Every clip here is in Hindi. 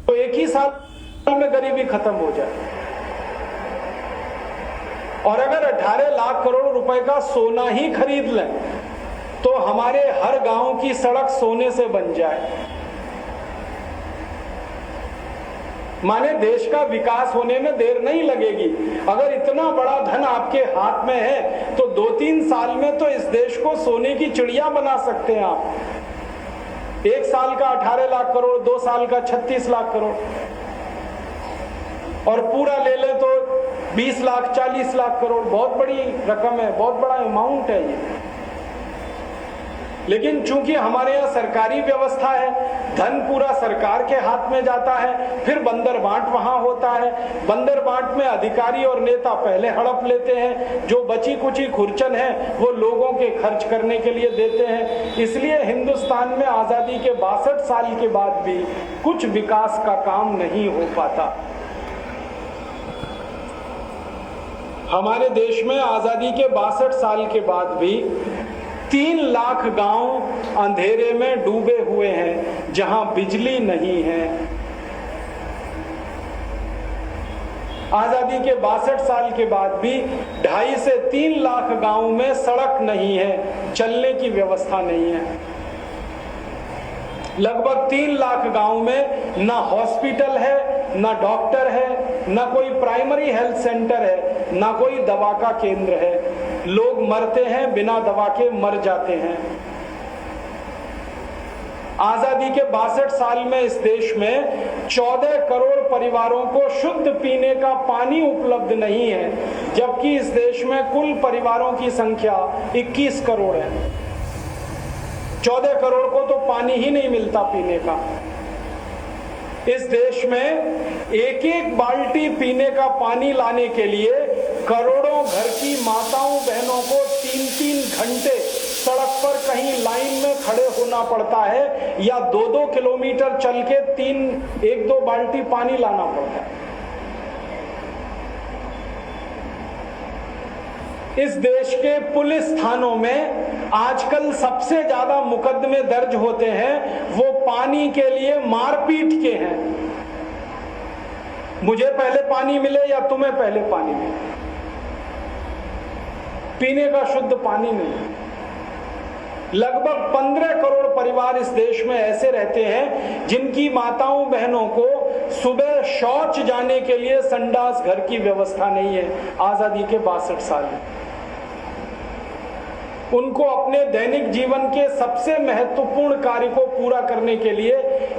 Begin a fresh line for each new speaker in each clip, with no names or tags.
तो एक ही साल में गरीबी खत्म हो जाए। और अगर 18 लाख करोड़ रुपए का सोना ही खरीद लें तो हमारे हर गांव की सड़क सोने से बन जाए। माने देश का विकास होने में देर नहीं लगेगी। अगर इतना बड़ा धन आपके हाथ में है तो 2-3 साल में तो इस देश को सोने की चिड़िया बना सकते हैं आप। 1 साल का 18 लाख करोड़, 2 साल का 36 लाख करोड़, और पूरा ले लें तो 20 लाख 40 लाख करोड़। बहुत बड़ी रकम है, बहुत बड़ा अमाउंट है ये। लेकिन चूंकि हमारे यहाँ सरकारी व्यवस्था है, धन पूरा सरकार के हाथ में जाता है, फिर बंदर बांट वहां होता है। बंदर बांट में अधिकारी और नेता पहले हड़प लेते हैं, जो बची कुची खुरचन है वो लोगों के खर्च करने के लिए देते हैं। इसलिए हिंदुस्तान में आजादी के 62 साल के बाद भी कुछ विकास का काम नहीं हो पाता। हमारे देश में आजादी के 62 साल के बाद भी 3 लाख गांव अंधेरे में डूबे हुए हैं जहां बिजली नहीं है। आजादी के 62 साल के बाद भी 2.5 से 3 लाख गांव में सड़क नहीं है, चलने की व्यवस्था नहीं है। लगभग 3 लाख गांव में ना हॉस्पिटल है, ना डॉक्टर है, ना कोई प्राइमरी हेल्थ सेंटर है, ना कोई दवा का केंद्र है। लोग मरते हैं, बिना दवा के मर जाते हैं। आजादी के 62 साल में इस देश में 14 करोड़ परिवारों को शुद्ध पीने का पानी उपलब्ध नहीं है, जबकि इस देश में कुल परिवारों की संख्या 21 करोड़ है। 14 करोड़ को तो पानी ही नहीं मिलता पीने का। इस देश में एक एक बाल्टी पीने का पानी लाने के लिए करोड़ों घर की माताओं बहनों को 3-3 घंटे सड़क पर कहीं लाइन में खड़े होना पड़ता है, या 2-2 किलोमीटर चल के 1-2 बाल्टी पानी लाना पड़ता है। इस देश के पुलिस थानों में आजकल सबसे ज्यादा मुकदमे दर्ज होते हैं, वो पानी के लिए मारपीट के हैं। मुझे पहले पानी मिले या तुम्हें पहले पानी मिले। पीने का शुद्ध पानी नहीं। लगभग 15 करोड़ परिवार इस देश में ऐसे रहते हैं जिनकी माताओं बहनों को सुबह शौच जाने के लिए संडास घर की व्यवस्था नहीं है। आजादी के 62 साल में उनको अपने दैनिक जीवन के सबसे महत्वपूर्ण कार्य को पूरा करने के लिए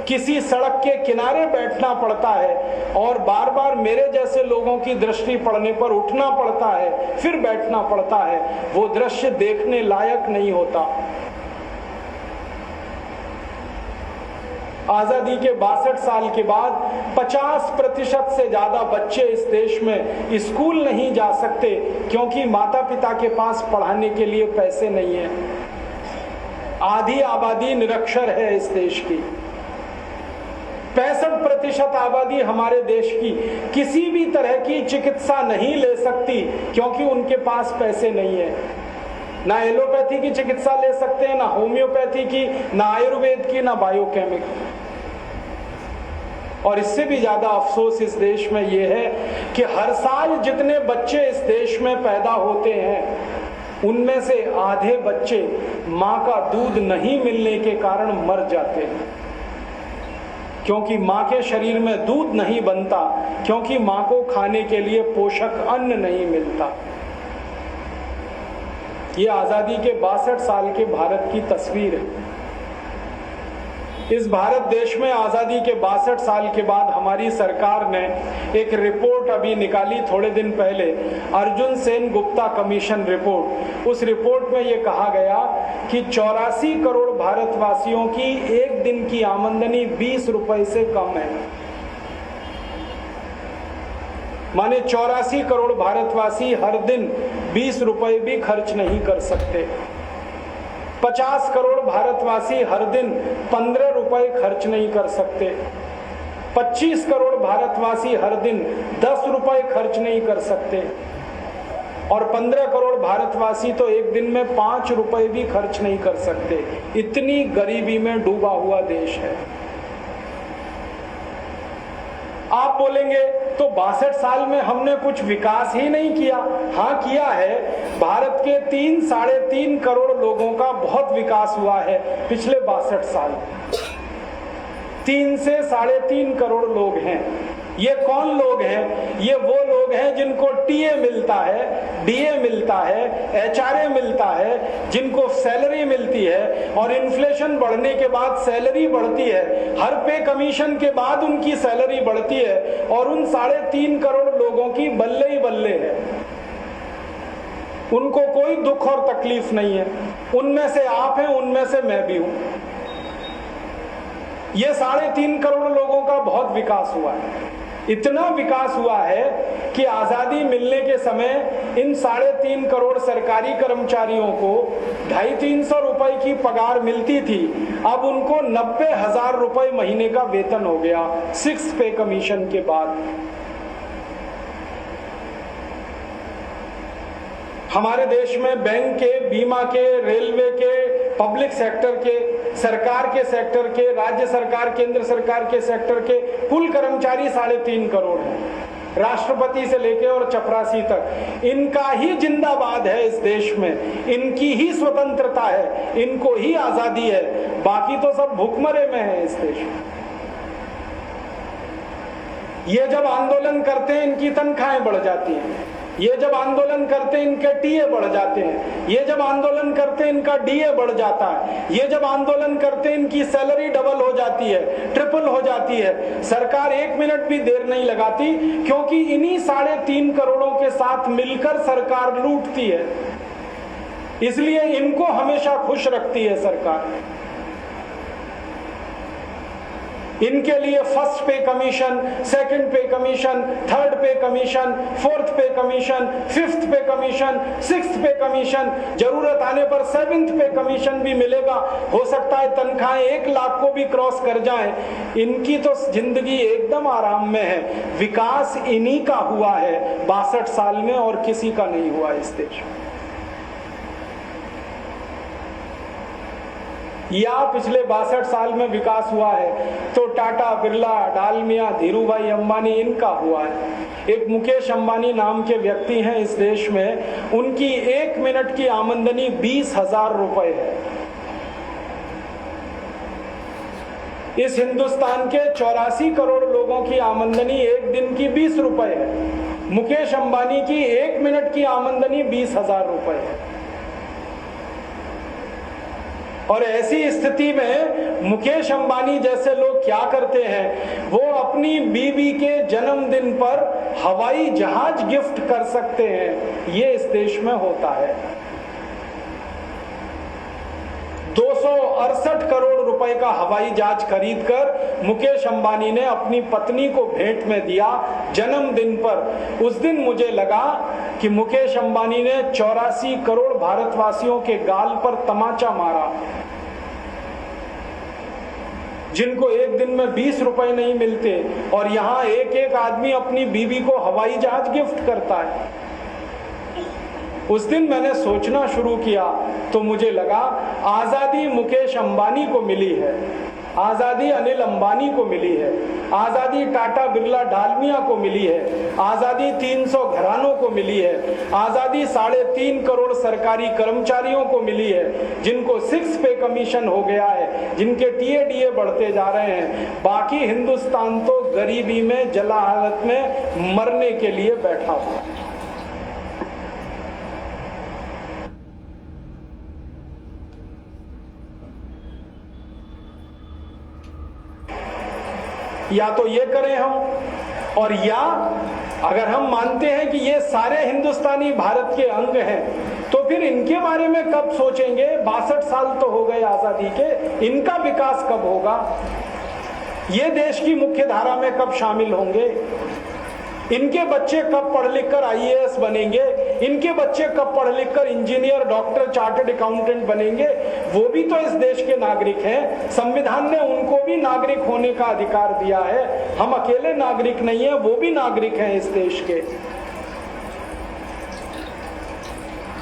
किसी सड़क के किनारे बैठना पड़ता है, और बार बार मेरे जैसे लोगों की दृष्टि पड़ने पर उठना पड़ता है, फिर बैठना पड़ता है। वो दृश्य देखने लायक नहीं होता। आजादी के 62 साल के बाद 50% से ज्यादा बच्चे इस देश में स्कूल नहीं जा सकते, क्योंकि माता पिता के पास पढ़ाने के लिए पैसे नहीं है। आधी आबादी निरक्षर है इस देश की। 65% आबादी हमारे देश की किसी भी तरह की चिकित्सा नहीं ले सकती, क्योंकि उनके पास पैसे नहीं है। ना एलोपैथी की चिकित्सा ले सकते हैं, ना होम्योपैथी की, ना आयुर्वेद की, ना बायोकेमिक। और इससे भी ज्यादा अफसोस इस देश में यह है कि हर साल जितने बच्चे इस देश में पैदा होते हैं, उनमें से आधे बच्चे मां का दूध नहीं मिलने के कारण मर जाते हैं, क्योंकि मां के शरीर में दूध नहीं बनता, क्योंकि मां को खाने के लिए पोषक अन्न नहीं मिलता। ये आजादी के 62 साल के भारत की तस्वीर है। इस भारत देश में आजादी के 62 साल के बाद हमारी सरकार ने एक रिपोर्ट अभी निकाली थोड़े दिन पहले, अर्जुन सेन गुप्ता कमीशन रिपोर्ट। उस रिपोर्ट में यह कहा गया कि 84 करोड़ भारतवासियों की एक दिन की आमदनी 20 रुपए से कम है। माने 84 करोड़ भारतवासी हर दिन 20 रुपए भी खर्च नहीं कर सकते। 50 करोड़ भारतवासी हर दिन 15 रुपए खर्च नहीं कर सकते। 25 करोड़ भारतवासी हर दिन 10 रुपए खर्च नहीं कर सकते, और 15 करोड़ भारतवासी तो एक दिन में 5 रुपए भी खर्च नहीं कर सकते। इतनी गरीबी में डूबा हुआ देश है। आप बोलेंगे तो 62 साल में हमने कुछ विकास ही नहीं किया। हाँ किया है, भारत के 3-3.5 करोड़ लोगों का बहुत विकास हुआ है पिछले 62 साल। 3 से 3.5 करोड़ लोग हैं। ये कौन लोग हैं? ये वो लोग हैं जिनको टीए मिलता है, डीए मिलता है, एचआरए मिलता है, जिनको सैलरी मिलती है और इन्फ्लेशन बढ़ने के बाद सैलरी बढ़ती है, हर पे कमीशन के बाद उनकी सैलरी बढ़ती है और उन 3.5 करोड़ लोगों की बल्ले ही बल्ले है। उनको कोई दुख और तकलीफ नहीं है। उनमें से आप हैं, उनमें से मैं भी हूं। ये 3.5 करोड़ लोगों का बहुत विकास हुआ है। इतना विकास हुआ है कि आजादी मिलने के समय इन 3.5 करोड़ सरकारी कर्मचारियों को 250-300 रुपए की पगार मिलती थी, अब उनको 90,000 रुपए महीने का वेतन हो गया 6 पे कमीशन के बाद। हमारे देश में बैंक के, बीमा के, रेलवे के, पब्लिक सेक्टर के, सरकार के सेक्टर के, राज्य सरकार, केंद्र सरकार के सेक्टर के कुल कर्मचारी 3.5 करोड़ हैं। राष्ट्रपति से लेके और चपरासी तक इनका ही जिंदाबाद है। इस देश में इनकी ही स्वतंत्रता है, इनको ही आजादी है, बाकी तो सब भूखमरे में है इस देश में। ये जब आंदोलन करते हैं इनकी तनख्वाहें बढ़ जाती हैं, ये जब आंदोलन करते हैं इनके टीए बढ़ जाते हैं, ये जब आंदोलन करते हैं इनका डीए बढ़ जाता है, ये जब आंदोलन करते हैं इनकी सैलरी डबल हो जाती है, ट्रिपल हो जाती है। सरकार 1 मिनट भी देर नहीं लगाती, क्योंकि इन्हीं 3.5 करोड़ों के साथ मिलकर सरकार लूटती है, इसलिए इनको हमेशा खुश रखती है सरकार। इनके लिए फर्स्ट पे कमीशन, सेकंड पे कमीशन, थर्ड पे कमीशन, फोर्थ पे कमीशन, फिफ्थ पे कमीशन, सिक्स्थ पे कमीशन, जरूरत आने पर 7th पे कमीशन भी मिलेगा। हो सकता है तनख्वाहें 1 लाख को भी क्रॉस कर जाएं। इनकी तो जिंदगी एकदम आराम में है। विकास इन्हीं का हुआ है 62 साल में, और किसी का नहीं हुआ इस देश में। या पिछले 62 साल में विकास हुआ है तो टाटा, बिरला, डालमिया, धीरूभाई अंबानी, इनका हुआ है। एक मुकेश अंबानी नाम के व्यक्ति हैं इस देश में, उनकी 1 मिनट की आमदनी 20,000 रुपए है। इस हिंदुस्तान के 84 करोड़ लोगों की आमदनी 1 दिन की 20 रुपए है। मुकेश अंबानी की 1 मिनट की आमदनी 20,000 रुपए है। और ऐसी स्थिति में मुकेश अंबानी जैसे लोग क्या करते हैं, वो अपनी बीवी के जन्मदिन पर हवाई जहाज गिफ्ट कर सकते हैं। ये इस देश में होता है। 268 करोड़ रुपए का हवाई जहाज खरीदकर मुकेश अंबानी ने अपनी पत्नी को भेंट में दिया जन्मदिन पर। उस दिन मुझे लगा कि मुकेश अंबानी ने 84 करोड़ भारतवासियों के गाल पर तमाचा मारा, जिनको 1 दिन में 20 रुपए नहीं मिलते, और यहाँ एक एक आदमी अपनी बीवी को हवाई जहाज गिफ्ट करता है। उस दिन मैंने सोचना शुरू किया तो मुझे लगा आजादी मुकेश अंबानी को मिली है, आजादी अनिल अंबानी को मिली है, आजादी टाटा, बिरला, डालमिया को मिली है, आजादी 300 घरानों को मिली है, आजादी 3.5 करोड़ सरकारी कर्मचारियों को मिली है, जिनको 6 पे कमीशन हो गया है, जिनके टीए डीए बढ़ते जा रहे हैं। बाकी हिंदुस्तान तो गरीबी में, जला हालत में मरने के लिए बैठा हुआ है। या तो ये करें हम, और या अगर हम मानते हैं कि ये सारे हिंदुस्तानी भारत के अंग हैं, तो फिर इनके बारे में कब सोचेंगे? 62 साल तो हो गए आजादी के, इनका विकास कब होगा? ये देश की मुख्य धारा में कब शामिल होंगे? इनके बच्चे कब पढ़ लिख कर IAS बनेंगे? इनके बच्चे कब पढ़ लिख कर इंजीनियर, डॉक्टर, चार्टर्ड अकाउंटेंट बनेंगे? वो भी तो इस देश के नागरिक हैं। संविधान ने उनको भी नागरिक होने का अधिकार दिया है। हम अकेले नागरिक नहीं हैं, वो भी नागरिक हैं इस देश के।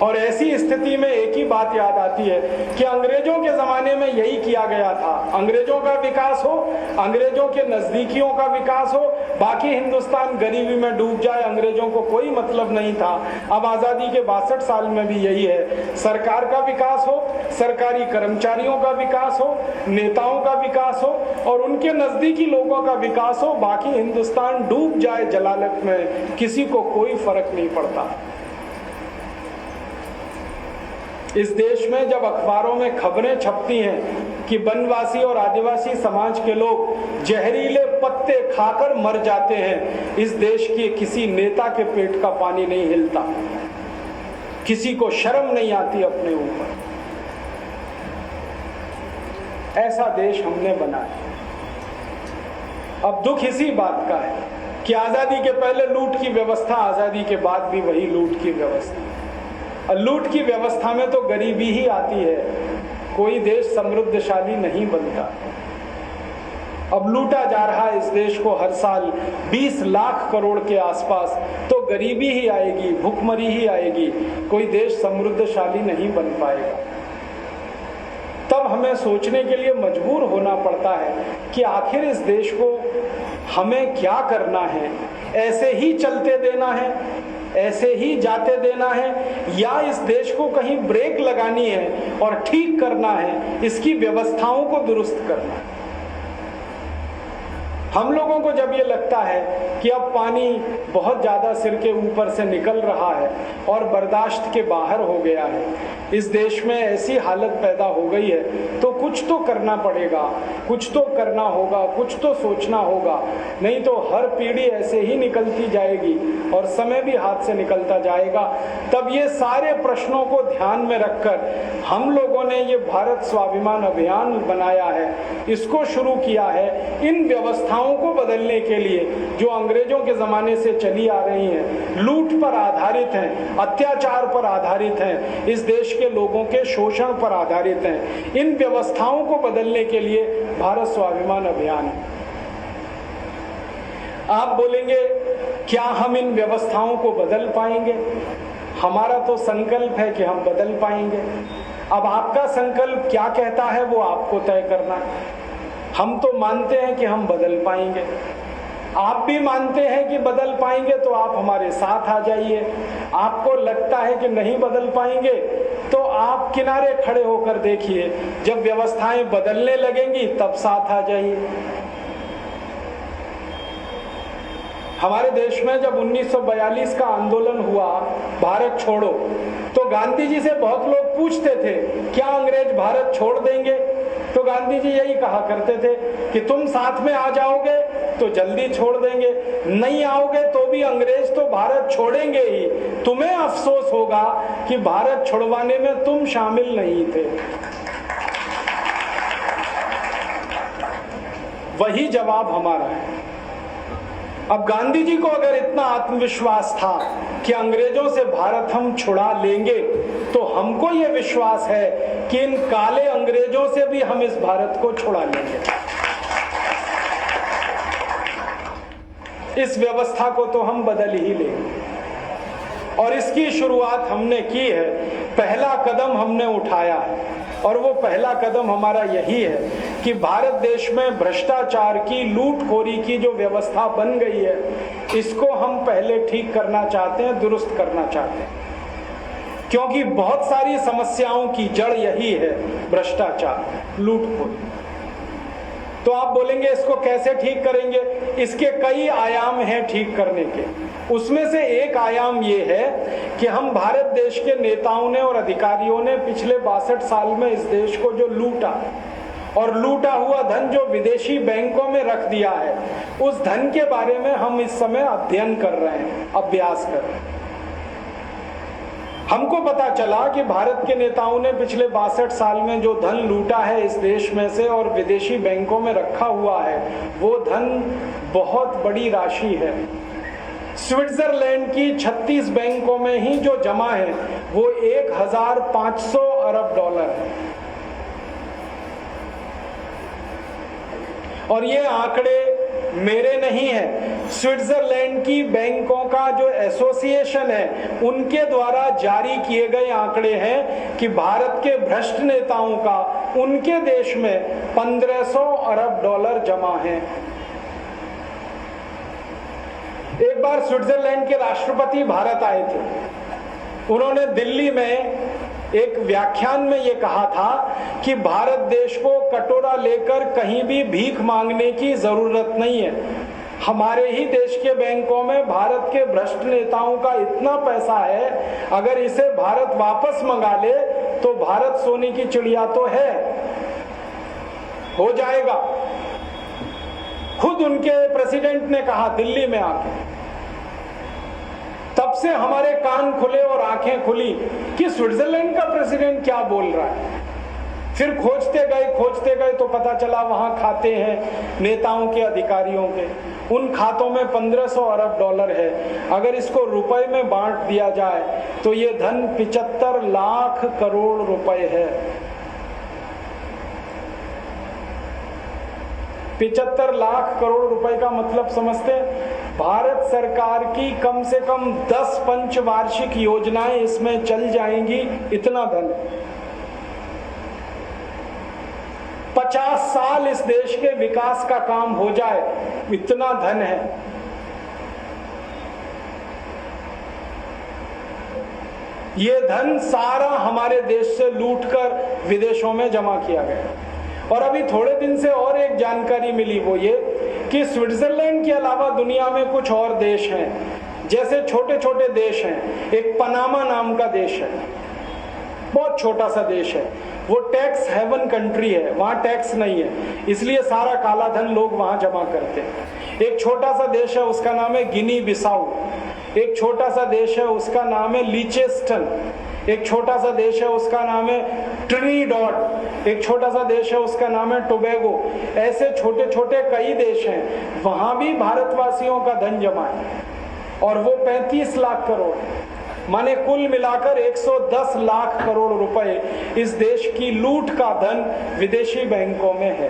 और ऐसी स्थिति में एक ही बात याद आती है कि अंग्रेजों के जमाने में यही किया गया था। अंग्रेजों का विकास हो, अंग्रेजों के नजदीकियों का विकास हो, बाकी हिंदुस्तान गरीबी में डूब जाए, अंग्रेजों को कोई मतलब नहीं था। अब आजादी के 62 साल में भी यही है। सरकार का विकास हो, सरकारी कर्मचारियों का विकास हो, नेताओं का विकास हो और उनके नजदीकी लोगों का विकास हो, बाकी हिंदुस्तान डूब जाए जलालत में, किसी को कोई फर्क नहीं पड़ता। इस देश में जब अखबारों में खबरें छपती हैं कि वनवासी और आदिवासी समाज के लोग जहरीले पत्ते खाकर मर जाते हैं, इस देश के किसी नेता के पेट का पानी नहीं हिलता, किसी को शर्म नहीं आती अपने ऊपर। ऐसा देश हमने बनाया। अब दुख इसी बात का है कि आजादी के पहले लूट की व्यवस्था, आजादी के बाद भी वही लूट की व्यवस्था। लूट की व्यवस्था में तो गरीबी ही आती है, कोई देश समृद्धशाली नहीं बनता। अब लूटा जा रहा है इस देश को हर साल 20 लाख करोड़ के आसपास, तो गरीबी ही आएगी, भूखमरी ही आएगी, कोई देश समृद्धशाली नहीं बन पाएगा। तब हमें सोचने के लिए मजबूर होना पड़ता है कि आखिर इस देश को हमें क्या करना है। ऐसे ही चलते देना है, ऐसे ही जाते देना है, या इस देश को कहीं ब्रेक लगानी है और ठीक करना है, इसकी व्यवस्थाओं को दुरुस्त करना है। हम लोगों को जब ये लगता है कि अब पानी बहुत ज्यादा सिर के ऊपर से निकल रहा है और बर्दाश्त के बाहर हो गया है, इस देश में ऐसी हालत पैदा हो गई है, तो कुछ तो करना पड़ेगा, कुछ तो करना होगा, कुछ तो सोचना होगा, नहीं तो हर पीढ़ी ऐसे ही निकलती जाएगी और समय भी हाथ से निकलता जाएगा। तब ये सारे प्रश्नों को ध्यान में रखकर हम लोगों ने ये भारत स्वाभिमान अभियान बनाया है, इसको शुरू किया है इन व्यवस्थाओं को बदलने के लिए जो अंग्रेजों के जमाने से चली आ रही हैं, लूट पर आधारित हैं, अत्याचार पर आधारित हैं, इस देश के लोगों के शोषण पर आधारित हैं। इन व्यवस्थाओं को बदलने के लिए भारत स्वाभिमान अभियान है। आप बोलेंगे क्या हम इन व्यवस्थाओं को बदल पाएंगे? हमारा तो संकल्प है कि हम बदल पाएंगे। अब आपका संकल्प क्या कहता है वो आपको तय करना है। हम तो मानते हैं कि हम बदल पाएंगे, आप भी मानते हैं कि बदल पाएंगे, तो आप हमारे साथ आ जाइए। आपको लगता है कि नहीं बदल पाएंगे, तो आप किनारे खड़े होकर देखिए, जब व्यवस्थाएं बदलने लगेंगी तब साथ आ जाइए। हमारे देश में जब 1942 का आंदोलन हुआ भारत छोड़ो, तो गांधी जी से बहुत लोग पूछते थे क्या अंग्रेज भारत छोड़ देंगे? तो गांधी जी यही कहा करते थे कि तुम साथ में आ जाओगे तो जल्दी छोड़ देंगे, नहीं आओगे तो भी अंग्रेज तो भारत छोड़ेंगे ही, तुम्हें अफसोस होगा कि भारत छुड़वाने में तुम शामिल नहीं थे। वही जवाब हमारा है। अब गांधी जी को अगर इतना आत्मविश्वास था कि अंग्रेजों से भारत हम छुड़ा लेंगे, तो हमको ये विश्वास है कि इन काले अंग्रेजों से भी हम इस भारत को छुड़ा लेंगे। इस व्यवस्था को तो हम बदल ही लेंगे और इसकी शुरुआत हमने की है। पहला कदम हमने उठाया है और वो पहला कदम हमारा यही है कि भारत देश में भ्रष्टाचार की, लूटखोरी की जो व्यवस्था बन गई है, इसको हम पहले ठीक करना चाहते हैं, दुरुस्त करना चाहते हैं, क्योंकि बहुत सारी समस्याओं की जड़ यही है, भ्रष्टाचार, लूटखोरी। तो आप बोलेंगे इसको कैसे ठीक करेंगे? इसके कई आयाम हैं ठीक करने के। उसमें से एक आयाम ये है कि हम भारत देश के नेताओं ने और अधिकारियों ने पिछले 62 साल में इस देश को जो लूटा और लूटा हुआ धन जो विदेशी बैंकों में रख दिया है, उस धन के बारे में हम इस समय अध्ययन कर रहे हैं, अभ्यास कर रहे हैं। हमको पता चला कि भारत के नेताओं ने पिछले 62 साल में जो धन लूटा है इस देश में से और विदेशी बैंकों में रखा हुआ है, वो धन बहुत बड़ी राशि है। स्विट्जरलैंड की 36 बैंकों में ही जो जमा है वो 1500 अरब डॉलर है। और ये आंकड़े मेरे नहीं है, स्विट्जरलैंड की बैंकों का जो एसोसिएशन है उनके द्वारा जारी किए गए आंकड़े हैं कि भारत के भ्रष्ट नेताओं का उनके देश में 1500 अरब डॉलर जमा है। एक बार स्विट्जरलैंड के राष्ट्रपति भारत आए थे। उन्होंने दिल्ली में एक व्याख्यान में ये कहा था कि भारत देश को कटोरा लेकर कहीं भी भीख मांगने की जरूरत नहीं है। हमारे ही देश के बैंकों में भारत के भ्रष्ट नेताओं का इतना पैसा है, अगर इसे भारत वापस मंगा ले तो भारत सोने की चिड़िया तो है, हो जाएगा। खुद उनके प्रेसिडेंट ने कहा दिल्ली में आके। तब से हमारे कान खुले और आंखें खुली कि स्विट्जरलैंड का प्रेसिडेंट क्या बोल रहा है। फिर खोजते गए तो पता चला वहां खाते हैं नेताओं के, अधिकारियों के। उन खातों में 1500 अरब डॉलर है। अगर इसको रुपए में बांट दिया जाए तो ये धन 75 लाख करोड़ रुपए है। 75 लाख करोड़ रुपए का मतलब समझते हैं? भारत सरकार की कम से कम 10 पंचवार्षिक योजनाएं इसमें चल जाएंगी, इतना धन। 50 साल इस देश के विकास का काम हो जाए, इतना धन है। ये धन सारा हमारे देश से लूटकर विदेशों में जमा किया गया। और अभी थोड़े दिन से और एक जानकारी मिली, वो ये कि स्विट्जरलैंड के अलावा दुनिया में कुछ और देश हैं, जैसे छोटे छोटे देश हैं। एक पनामा नाम का देश है, बहुत छोटा सा देश है। वो टैक्स हेवन कंट्री है, वहां टैक्स नहीं है, इसलिए सारा काला धन लोग वहां जमा करते हैं। एक छोटा सा देश है, उसका नाम है गिनी बिसाऊ। एक छोटा सा देश है, उसका नाम है लिचेस्टन। एक छोटा सा देश है, उसका नाम है ट्रिनिडॉड। एक छोटा सा देश है, उसका नाम है टोबैगो। ऐसे छोटे छोटे कई देश हैं, वहां भी भारतवासियों का धन जमा है और वो 35 लाख करोड़, माने कुल मिलाकर 110 लाख करोड़ रुपए इस देश की लूट का धन विदेशी बैंकों में है।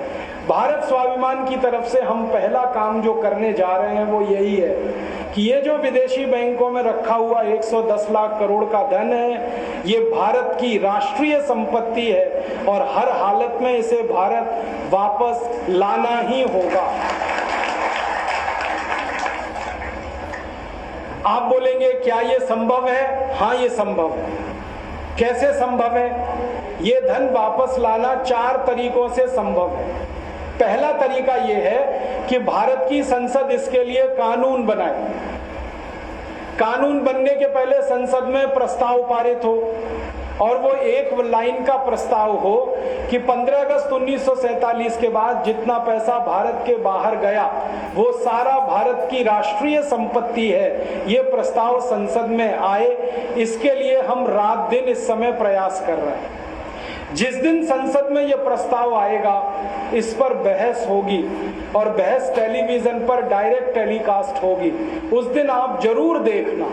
भारत स्वाभिमान की तरफ से हम पहला काम जो करने जा रहे हैं वो यही है कि ये जो विदेशी बैंकों में रखा हुआ 110 लाख करोड़ का धन है, ये भारत की राष्ट्रीय संपत्ति है और हर हालत में इसे भारत वापस लाना ही होगा। आप बोलेंगे क्या ये संभव है? हाँ, ये संभव है। कैसे संभव है? ये धन वापस लाना 4 तरीकों से संभव है। पहला तरीका ये है कि भारत की संसद इसके लिए कानून बनाए। कानून बनने के पहले संसद में प्रस्ताव पारित हो और वो एक लाइन का प्रस्ताव हो कि 15 अगस्त 1947 के बाद जितना पैसा भारत के बाहर गया वो सारा भारत की राष्ट्रीय संपत्ति है। ये प्रस्ताव संसद में आए, इसके लिए हम रात दिन इस समय प्रयास कर रहे हैं। जिस दिन संसद में यह प्रस्ताव आएगा इस पर बहस होगी और बहस टेलीविजन पर डायरेक्ट टेलीकास्ट होगी। उस दिन आप जरूर देखना।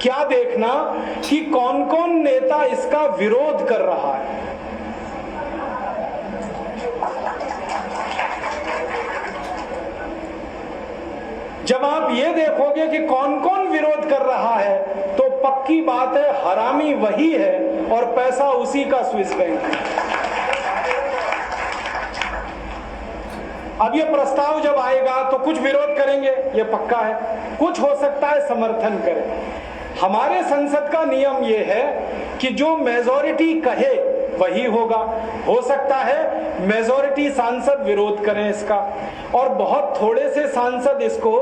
क्या देखना? कि कौन कौन नेता इसका विरोध कर रहा है। जब आप ये देखोगे कि कौन कौन विरोध कर रहा है तो पक्की बात है हरामी वही है और पैसा उसी का स्विस बैंक है। अब ये प्रस्ताव जब आएगा तो कुछ विरोध करेंगे, ये पक्का है। कुछ हो सकता है समर्थन करें। हमारे संसद का नियम ये है कि जो मेजॉरिटी कहे वही होगा। हो सकता है मेजॉरिटी सांसद विरोध करें इसका और बहुत थोड़े से सांसद इसको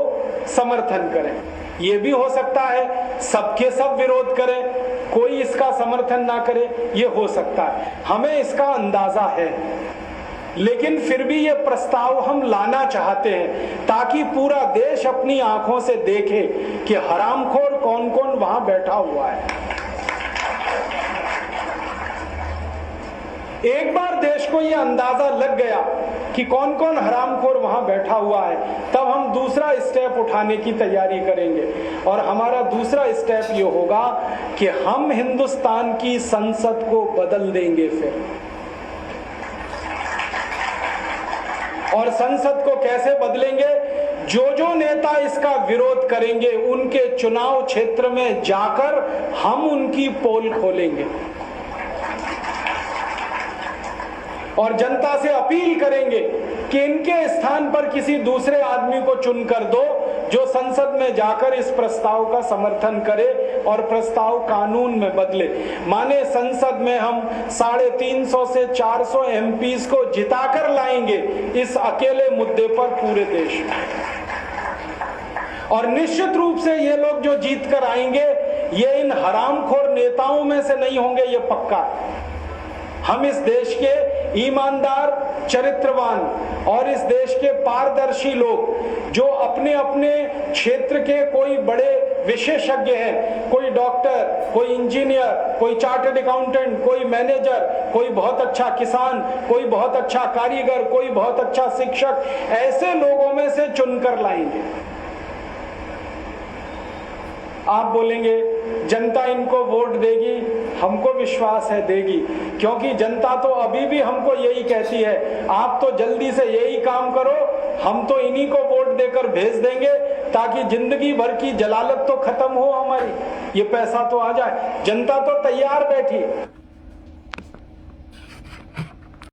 समर्थन करें। ये भी हो सकता है सबके सब विरोध करें, कोई इसका समर्थन ना करे, ये हो सकता है। हमें इसका अंदाजा है, लेकिन फिर भी ये प्रस्ताव हम लाना चाहते हैं ताकि पूरा देश अपनी आंखों से देखे कि हरामखोर कौन कौन वहां बैठा हुआ है। एक बार देश को ये अंदाजा लग गया कि कौन कौन हरामखोर वहां बैठा हुआ है, तब हम दूसरा स्टेप उठाने की तैयारी करेंगे। और हमारा दूसरा स्टेप ये होगा कि हम हिंदुस्तान की संसद को बदल देंगे। फिर और संसद को कैसे बदलेंगे? जो नेता इसका विरोध करेंगे उनके चुनाव क्षेत्र में जाकर हम उनकी पोल खोलेंगे और जनता से अपील करेंगे कि इनके स्थान पर किसी दूसरे आदमी को चुनकर दो जो संसद में जाकर इस प्रस्ताव का समर्थन करे और प्रस्ताव कानून में बदले। माने संसद में हम 350 से 400 एमपीज को जिताकर लाएंगे इस अकेले मुद्दे पर पूरे देश में। और निश्चित रूप से ये लोग जो जीत कर आएंगे ये इन हरामखोर नेताओं में से नहीं होंगे, ये पक्का है। हम इस देश के ईमानदार, चरित्रवान और इस देश के पारदर्शी लोग जो अपने अपने क्षेत्र के कोई बड़े विशेषज्ञ हैं, कोई डॉक्टर, कोई इंजीनियर, कोई चार्टर्ड अकाउंटेंट, कोई मैनेजर, कोई बहुत अच्छा किसान, कोई बहुत अच्छा कारीगर, कोई बहुत अच्छा शिक्षक, ऐसे लोगों में से चुनकर लाएंगे। आप बोलेंगे जनता इनको वोट देगी, हमको विश्वास है देगी, क्योंकि जनता तो अभी भी हमको यही कहती है आप तो जल्दी से यही काम करो, हम तो इन्हीं को वोट देकर भेज देंगे ताकि जिंदगी भर की जलालत तो खत्म हो हमारी, ये पैसा तो आ जाए। जनता तो तैयार बैठी है।